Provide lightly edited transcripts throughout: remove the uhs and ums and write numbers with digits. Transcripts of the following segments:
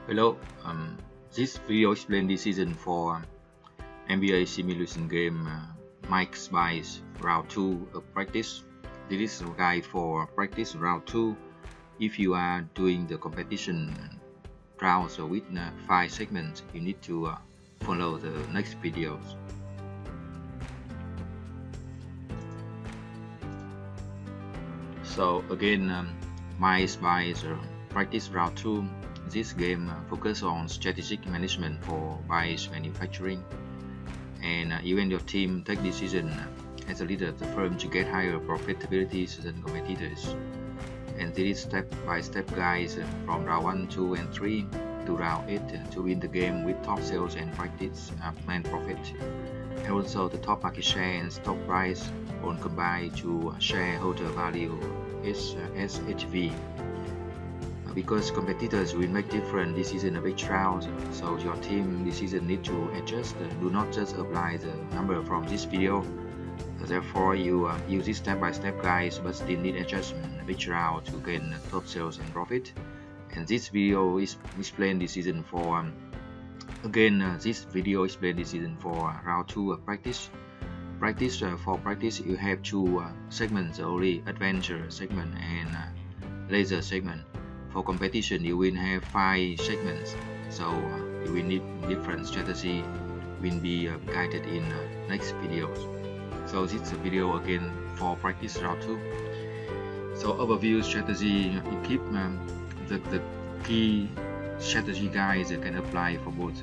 Hello, this video explains this season for NBA simulation game MikesBikes Round 2 practice. This is a guide for practice Round 2 if you are doing the competition rounds with 5 segments. You need to follow the next videos. So again, MikesBikes practice Round 2. This game focuses on strategic management for bikes manufacturing, and even your team take decision as a leader of the firm to get higher profitability than competitors. And this is step-by-step guides from round 1, 2, and 3 to round 8 to win the game with top sales and practice plan profit. And also the top market share and stock price all combined to shareholder value SHV. Because competitors will make different decisions in each round, so your team decision need to adjust. Do not just apply the number from this video. Therefore, you use this step-by-step guides, but still need adjustment each round to gain top sales and profit. And this video is explain decision for this video explain decision for round 2 practice. For practice, you have 2 segments only: adventure segment and laser segment. For competition, you will have 5 segments, so you will need different strategy will be guided in next videos. So this is a video again for practice round 2. So overview strategy, you keep the key strategy guides that can apply for both.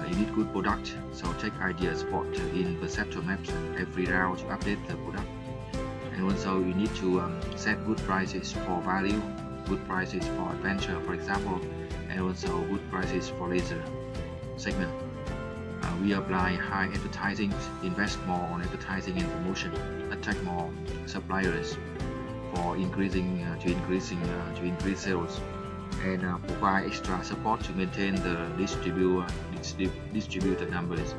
You need good product, so take ideas spot in perceptual maps every round to update the product. And also you need to set good prices for value, good prices for adventure, for example, and also good prices for laser segment. We apply high advertising, invest more on advertising and promotion, attract more suppliers for increase sales, and provide extra support to maintain the distributor numbers.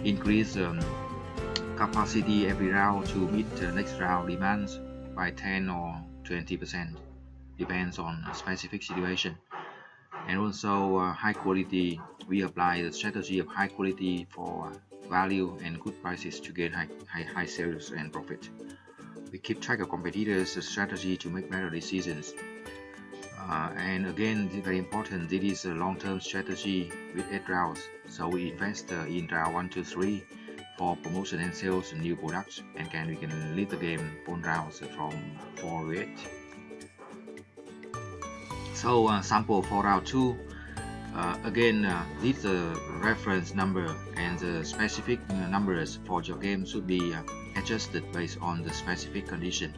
Increase capacity every round to meet the next round demands by 10 or 20%. Depends on a specific situation. And also high quality, we apply the strategy of high quality for value and good prices to get high sales and profit. We keep track of competitors' strategy to make better decisions. And again, this is very important, this is a long-term strategy with 8 rounds, so we invest in round 1 to 3 for promotion and sales and new products, and we can lead the game on rounds from 4 to 8. So sample for round 2, again this is the reference number, and the specific numbers for your game should be adjusted based on the specific condition.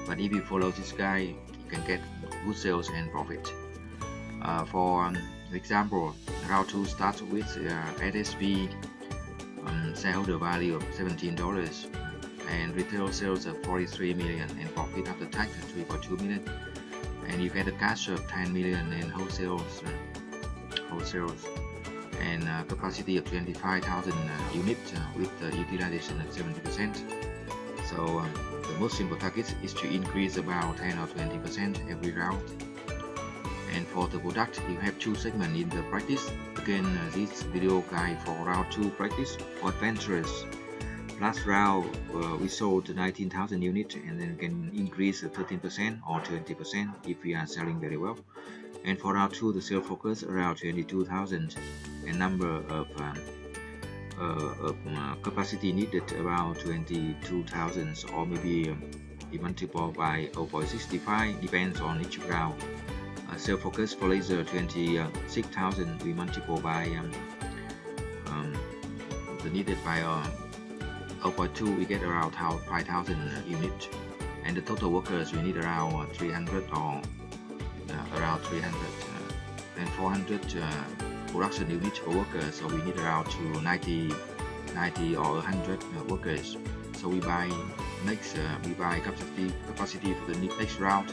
But if you follow this guide, you can get good sales and profit. For example, round 2 starts with SSV shareholder value of $17 and retail sales of 43 million and profit after tax of 3.2 million. And you get a cash of 10 million in wholesales and capacity of 25,000 units with utilization of 70%. So the most simple target is to increase about 10 or 20% every round. And for the product, you have 2 segments in the practice. Again, this video guide for round 2 practice for adventurers. Last round we sold 19,000 units, and then can increase 13% or 20% if we are selling very well. And for round 2, the sales focus around 22,000, and number of capacity needed about 22,000, or maybe we multiply by 0.65, depends on each round. Sales focus for laser 26,000, we multiply by the needed by 0.2, we get around 5,000 units, and the total workers we need around 300 or around 300 and 400 production units per worker, so we need around to 90 or 100 workers. So we buy capacity for the next round,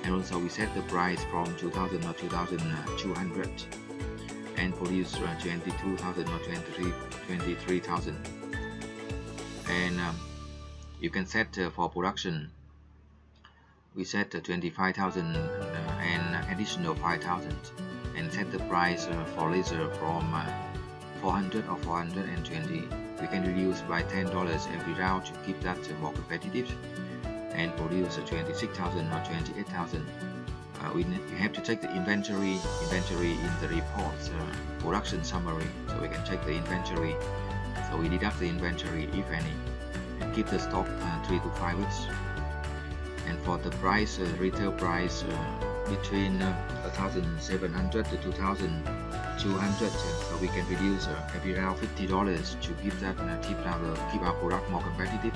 and also we set the price from 2,000 or 2,200 and produce 22,000 or 23,000. And you can set for production, we set 25,000 and additional 5,000, and set the price for laser from 400 or 420. We can reduce by $10 every round to keep that more competitive and produce 26,000 or 28,000. We have to take the inventory in the report production summary, so we can check the inventory. So we deduct the inventory if any, and keep the stock 3 to 5 weeks. And for the price, retail price between 1,700 to 2,200, so we can reduce every round $50 to keep that keep our product more competitive.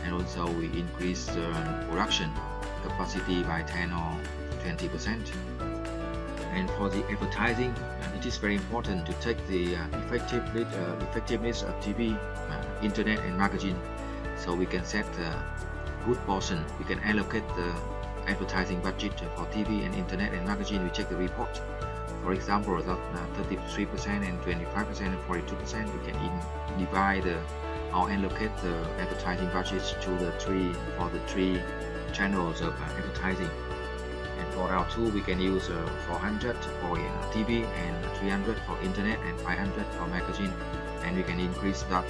And also we increase the production capacity by 10 or 20%. And for the advertising, it is very important to take the effectiveness of TV, internet and magazine, so we can set a good portion. We can allocate the advertising budget for TV and internet and magazine. We check the report. For example, that 33% and 25% and 42%, we can divide or allocate the advertising budgets to the three channels of advertising. And for round 2, we can use 400 for TV and 300 for internet and 500 for magazine, and we can increase that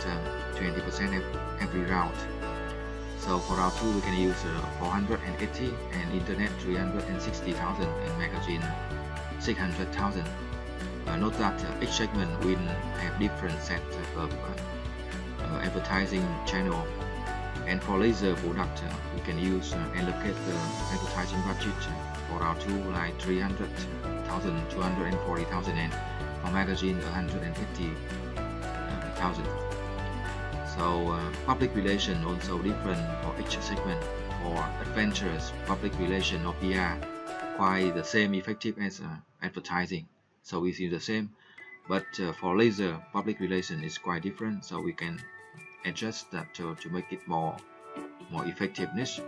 20% every round. So for round 2, we can use 480 and internet 360,000 and magazine 600,000. Note that each segment will have different set of advertising channel. And for laser product, we can use allocate the advertising budget for round 2 like 300,000, 240,000, and for magazine 150,000. So public relation also different for each segment. For adventures, public relation or PR quite the same effective as advertising, so we see the same. But for laser, public relation is quite different, so we can adjust that to make it more effectiveness.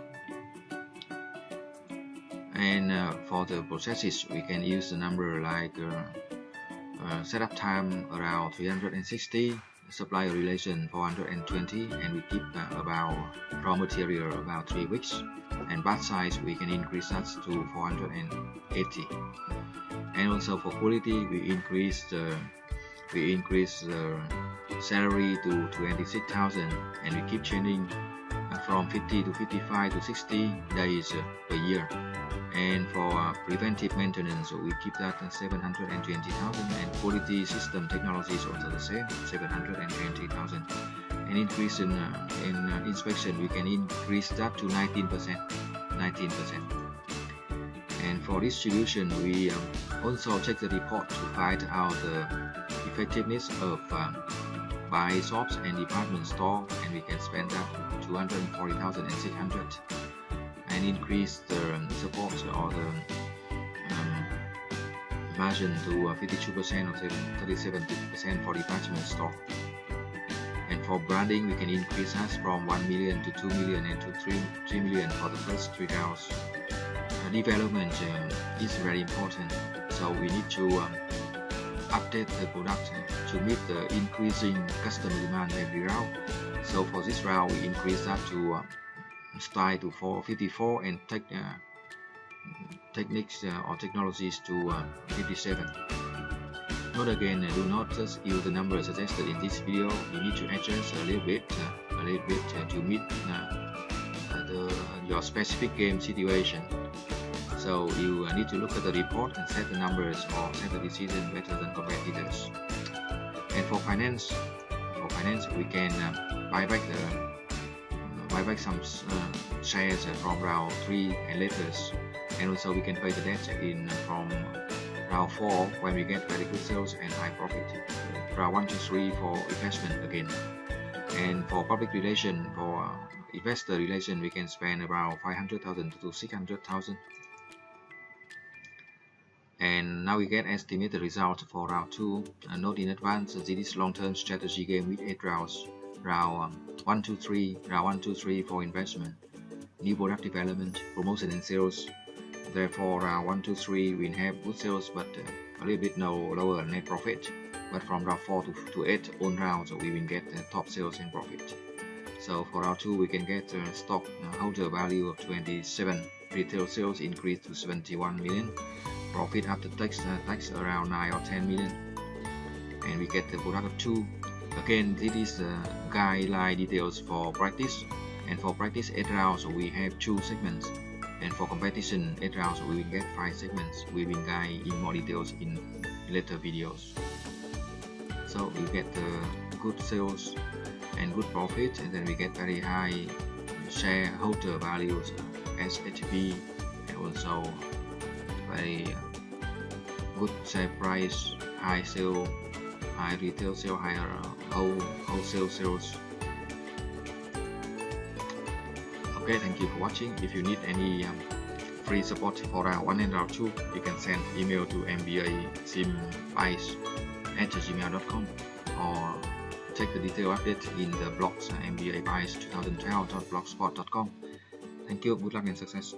And for the processes, we can use the number like setup time around 360, supplier relation 420, and we keep about raw material about 3 weeks. And batch size, we can increase that to 480. And also for quality, we increase the salary to 26,000, and we keep changing from 50 to 55 to 60 days per year. And for preventive maintenance, we keep that at 720,000, and quality system technology is also the same, 720,000. And increase in inspection, we can increase that to 19%. And for distribution, we also check the report to find out the effectiveness of buy shops and department store, and we can spend that 240,600 and increase the support or the margin to 52% or 37% for department store. And for branding, we can increase us from 1 million to 2 million and to 3 million for the first 3 rounds. Development is very important, so we need to update the product to meet the increasing customer demand every round. So for this round, we increase that to style to 454 and techniques or technologies to 57. Note again, do not just use the number suggested in this video. You need to adjust a little bit to meet your specific game situation. So you need to look at the report and set the numbers or set the decision better than competitors. And for finance, we can buy back some shares from round 3 and later, and also we can pay the debt in from round 4 when we get very good sales and high profit. Round 1 to 3 for investment again. And for public relation, for investor relation, we can spend around 500,000 to 600,000. And now we get estimated result for round 2. Note in advance, this is long-term strategy game with 8 rounds. Round 1 to 3 for investment, new product development, promotion and sales. Therefore, round 1 to 3 we have good sales but a little bit lower net profit. But from round 4 to 8 all rounds, we will get top sales and profit. So for round 2, we can get stock holder value of 27, retail sales increase to 71 million, profit after tax around 9 or 10 million, and we get the product of 2. Again, this is the guideline details for practice, and for practice 8 rounds we have 2 segments, and for competition 8 rounds we will get 5 segments. We will guide in more details in later videos. So we get the good sales and good profit, and then we get very high shareholder values, SHP, and also very good share price, high sale, high retail sale, higher wholesale sales. Okay, thank you for watching. If you need any free support for round 1 and round 2, you can send email to mbasimbikes@gmail.com or check the detail update in the blogs mbabikes2012.blogspot.com. Thank you, good luck and success.